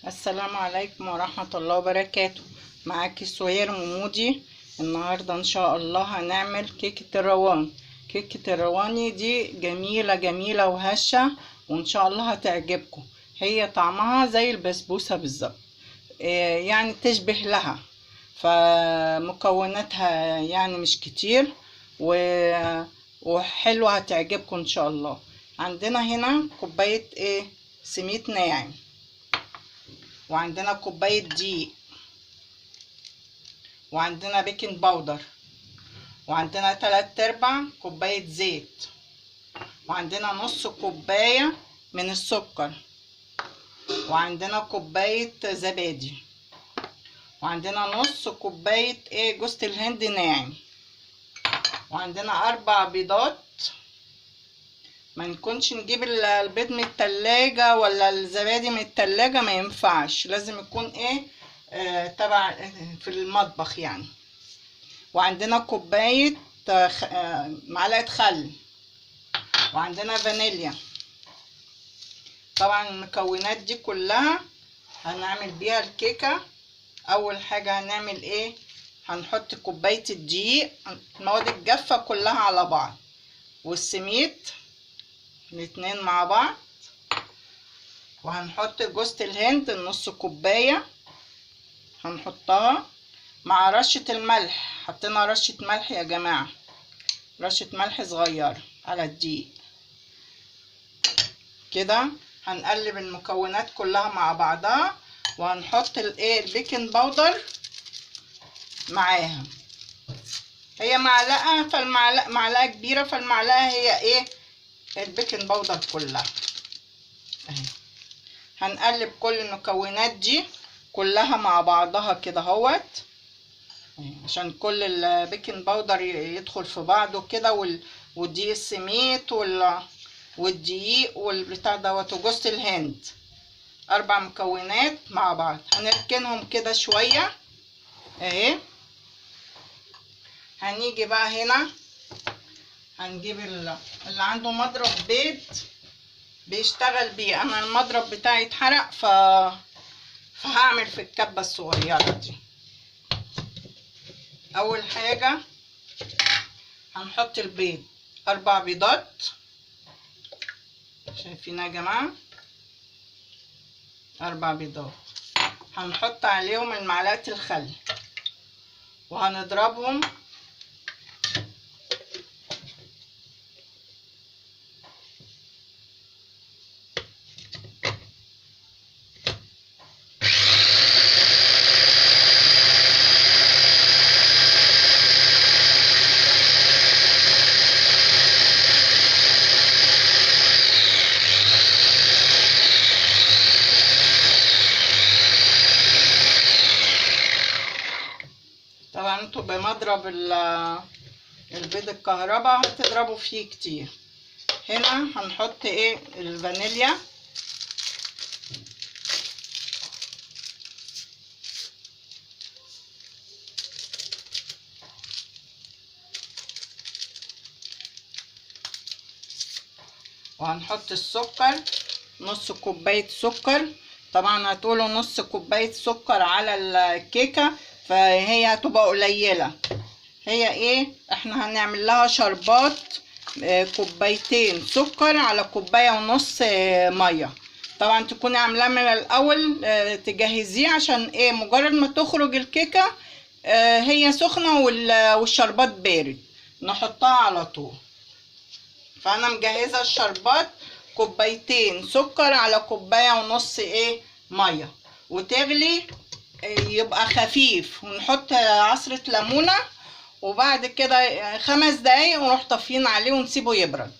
السلام عليكم ورحمة الله وبركاته. معاكي سهير ممودي. النهاردة ان شاء الله هنعمل كيكة الروان. كيكة الرواني دي جميلة جميلة وهشة، وان شاء الله هتعجبكم. هي طعمها زي البسبوسة بالظبط، يعني تشبه لها. فمكوناتها يعني مش كتير وحلوة، هتعجبكم ان شاء الله. عندنا هنا كوباية سميد ناعم، وعندنا كوباية دقيق، وعندنا بيكنج باودر، وعندنا 3/4 كوباية زيت، وعندنا نص كوباية من السكر، وعندنا كوباية زبادي، وعندنا نص كوباية جوز الهند ناعم، وعندنا 4 بيضات. ما نكونش نجيب البيض من التلاجة ولا الزبادي من التلاجة، ما ينفعش، لازم يكون تبع في المطبخ يعني. وعندنا كوباية معلقة خل، وعندنا فانيليا. طبعا المكونات دي كلها هنعمل بيها الكيكة. اول حاجة هنعمل هنحط كوباية الدقيق، المواد الجافة كلها على بعض، والسميد الاتنين مع بعض، وهنحط جوز الهند نص كوباية هنحطها مع رشة الملح. حطينا رشة ملح يا جماعة، رشة ملح صغيرة على الدقيق كده. هنقلب المكونات كلها مع بعضها، وهنحط البيكنج باودر معاها. هي معلقة، فالمعلقة معلقة كبيرة، فالمعلقة هي البيكنج باودر كلها اهي. هنقلب كل المكونات دي كلها مع بعضها كده اهوت، عشان كل البيكنج باودر يدخل في بعضه كده، ودي السميد والدقيق والبتاع دوت وجوز الهند. 4 مكونات مع بعض هنركنهم كده شوية اهي. هنيجي بقى هنا هنجيب اللي عنده مضرب بيض بيشتغل بيه. انا المضرب بتاعي اتحرق، فهعمل في الكبة الصغيرة دي. اول حاجة هنحط البيض، 4 بيضات شايفين يا جماعة، 4 بيضات. هنحط عليهم المعلقة الخل وهنضربهم طبعا. انتوا بمضرب البيض الكهرباء هتضربوا فيه كتير. هنا هنحط الفانيليا، وهنحط السكر، نص كوباية سكر. طبعا هتقولوا نص كوباية سكر على الكيكة، فهي هتبقى قليلة. هي احنا هنعمل لها شربات، كوبايتين سكر على كوباية ونص مية. طبعا تكوني عاملاه من الاول، تجهزيه عشان مجرد ما تخرج الكيكة هي سخنة والشربات بارد نحطها على طول. فانا مجهزة الشربات، كوبايتين سكر على كوباية ونص مية، وتغلي يبقى خفيف، ونحط عصرة ليمونة، وبعد كده 5 دقايق ونروح طافيين عليه ونسيبه يبرد.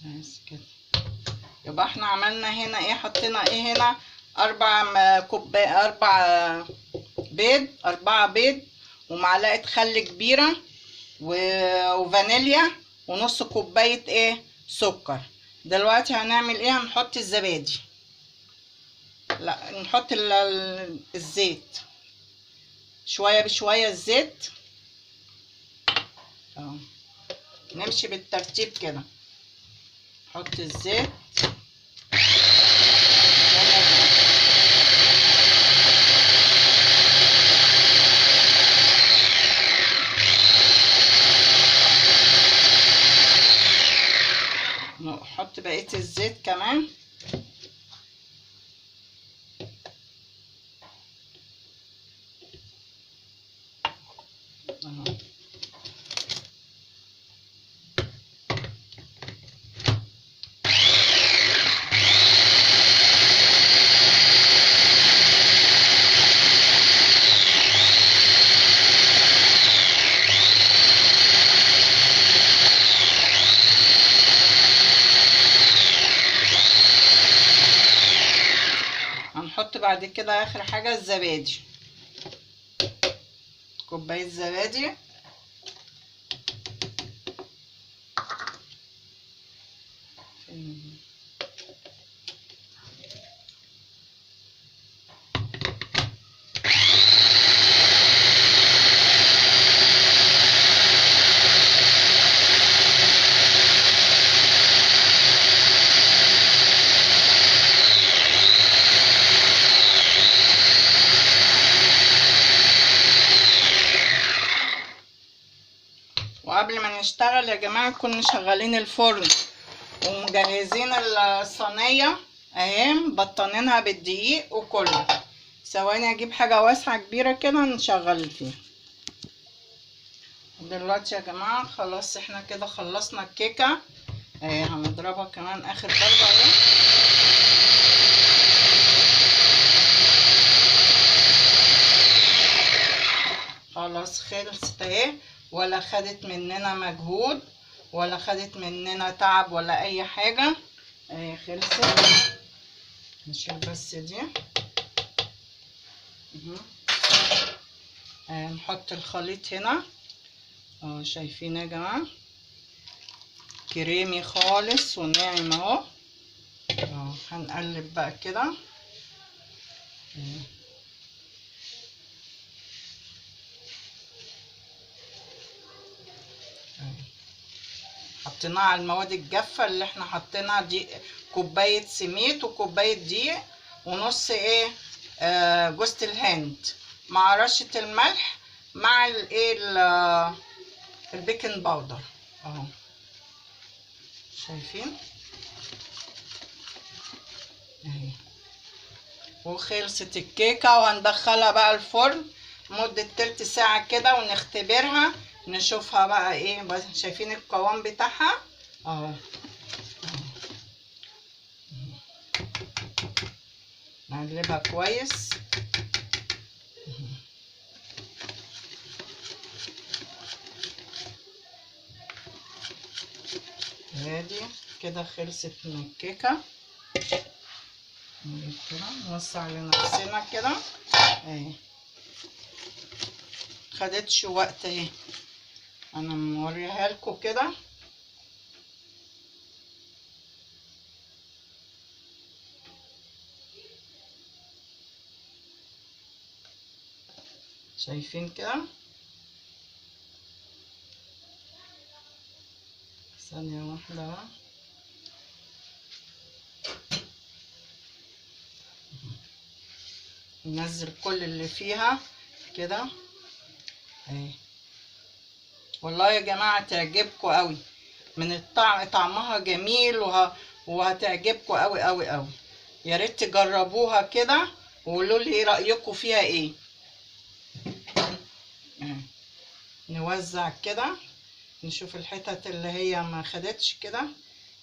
بس كده يبقى احنا عملنا هنا حطينا هنا 4 بيض، 4 بيض ومعلقة خل كبيرة وفانيليا ونص كوبايه ايه سكر. دلوقتي هنعمل ايه؟ هنحط الزبادي، لا نحط الزيت شويه بشويه. الزيت اهو، نمشي بالترتيب كده. نحط الزيت نحط بقية الزيت كمان. اهو هنحط بعد كده اخر حاجة الزبادي، كوباية زبادي. وقبل ما نشتغل يا جماعة كنا شغالين الفرن ومجهزين الصينية اهي، بطنينها بالدقيق وكله. ثواني اجيب حاجة واسعة كبيرة كده نشغل فيها. دلوقتي يا جماعة خلاص احنا كده خلصنا الكيكة اهي، هنضربها كمان اخر ضربة اهي. خلاص خلصت اهي، ولا خدت مننا مجهود ولا خدت مننا تعب ولا اي حاجة اهي، خلصت. نشيل بس دي نحط الخليط هنا اهو، شايفين يا جماعة كريمي خالص وناعم اهو. هنقلب بقى كده حطيناها على المواد الجافة اللي احنا حطيناها دي، كوباية سميد وكوباية دقيق ونص ايه جوزة الهند مع رشة الملح مع الايه البيكنج باودر اهو، شايفين اهي. وخلصت الكيكة وهندخلها بقى الفرن مدة تلت ساعة كده ونختبرها نشوفها بقى ايه. بس شايفين القوام بتاعها اهو، نقلبها كويس ادي كده. خلصت من الكيكة كده، نوسع لنفسنا كده اهي، خدتش وقت اهي، انا موريها لكم كده. شايفين كده؟ ثانية واحدة ننزل كل اللي فيها كده اهي. والله يا جماعة تعجبكم قوي من الطعم، طعمها جميل وهتعجبكم قوي قوي قوي. يا ريت تجربوها كده وقولوا لي ايه رأيكم فيها ايه. نوزع كده نشوف الحتت اللي هي ما خدتش كده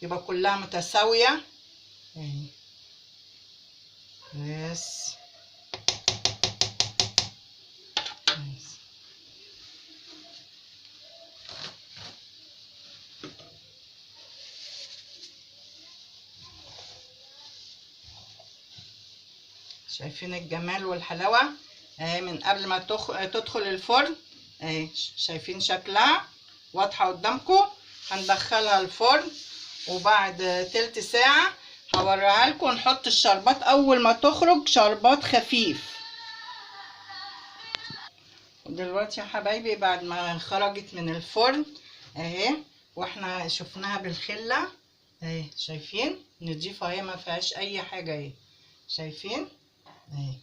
يبقى كلها متساوية اهي بس. شايفين الجمال والحلاوة اهي من قبل ما تدخل الفرن اهي، شايفين شكلها واضحة قدامكم. هندخلها الفرن وبعد تلت ساعة هوريها لكم. نحط الشربات اول ما تخرج، شربات خفيف. دلوقتي يا حبايبي بعد ما خرجت من الفرن اهي، واحنا شفناها بالخلة اهي، شايفين نضيفها اهي، ما فيهاش اي حاجة اهي، شايفين اهي،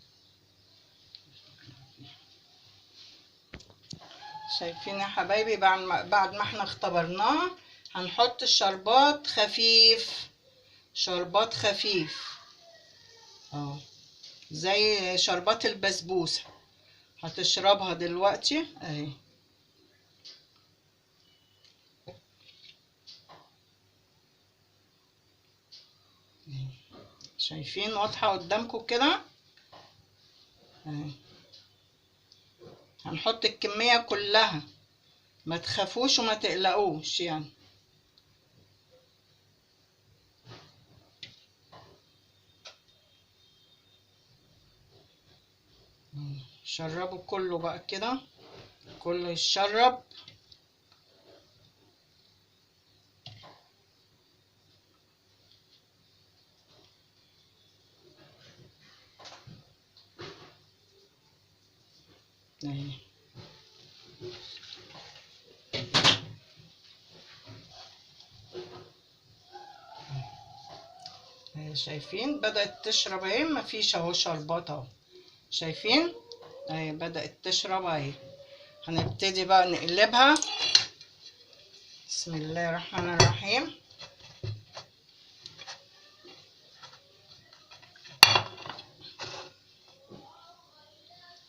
شايفين يا حبايبي. بعد ما احنا اختبرناها هنحط الشربات خفيف، شربات خفيف اهو، زي شربات البسبوسة. هتشربها دلوقتي اهي. شايفين واضحة قدامكم كده اهي. هنحط الكمية كلها، ما تخافوش وما تقلقوش يعني. شربوا كله بقى كده، كله يشرب. اهي شايفين بدأت تشرب اهي، مفيش اهو شربات اهو، شايفين اهي بدأت تشرب اهي. هنبتدي بقى نقلبها. بسم الله الرحمن الرحيم.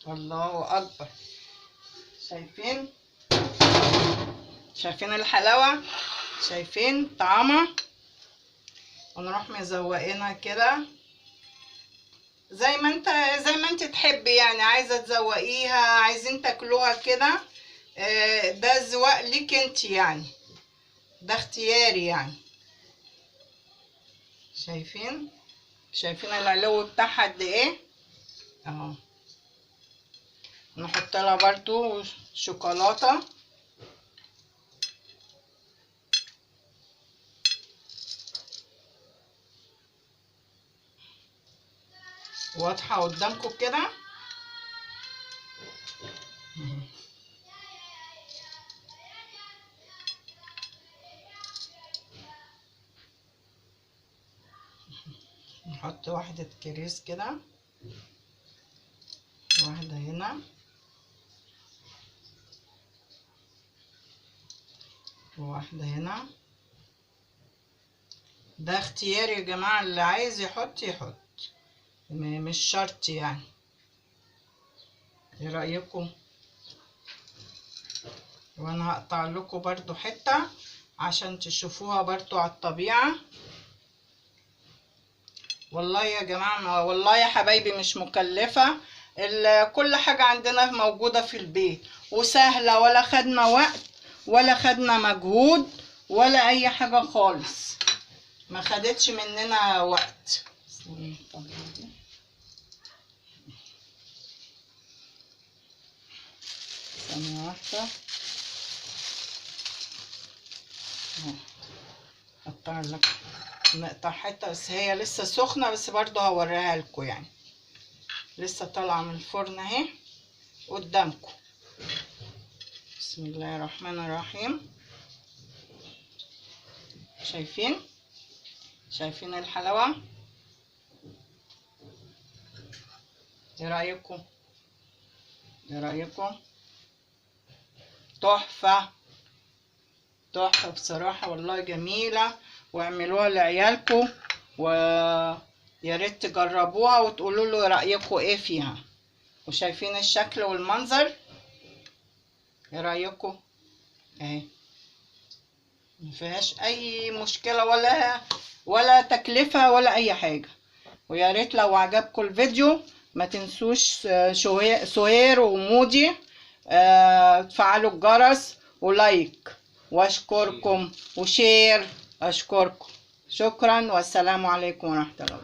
الله اكبر. شايفين، شايفين الحلاوة، شايفين طعمها. ونروح مزوقينها كده زي ما انت تحبي يعني. عايزه تزوقيها، عايزين تاكلوها كده، ده ذوق ليك انت يعني، ده اختياري يعني. شايفين، شايفين العلو بتاعها قد ايه اهو. نحط لها برضو شوكولاته. واضحه قدامكم كده. نحط واحده كريز كده، واحده هنا وواحده هنا. ده اختياري يا جماعه، اللي عايز يحط يحط، مش شرط يعني. ايه رايكم؟ وانا هقطع لكم برضو حته عشان تشوفوها برضو على الطبيعه. والله يا جماعه، والله يا حبايبي مش مكلفه، كل حاجه عندنا موجوده في البيت وسهله، ولا خدنا وقت ولا خدنا مجهود ولا اي حاجه خالص، ما خدتش مننا وقت. ثانيه واحده، اقطع لك، نقطع حته بس هي لسه سخنه، بس برضو هوريها لكم يعني. لسه طالعه من الفرن اهي قدامكم. بسم الله الرحمن الرحيم. شايفين، شايفين الحلاوه. ايه رايكم؟ ايه رايكم؟ تحفه، تحفه بصراحه والله، جميله. واعملوها لعيالكم ويا ريت تجربوها وتقولوا له رايكم ايه فيها. وشايفين الشكل والمنظر، ايه رايكم؟ اهي مفيهاش اي مشكله ولا تكلفه ولا اي حاجه. ويا ريت لو عجبكم الفيديو ما تنسوش سهير ومودي تفعلوا الجرس ولايك، واشكركم وشير. اشكركم، شكرا، والسلام عليكم ورحمه الله.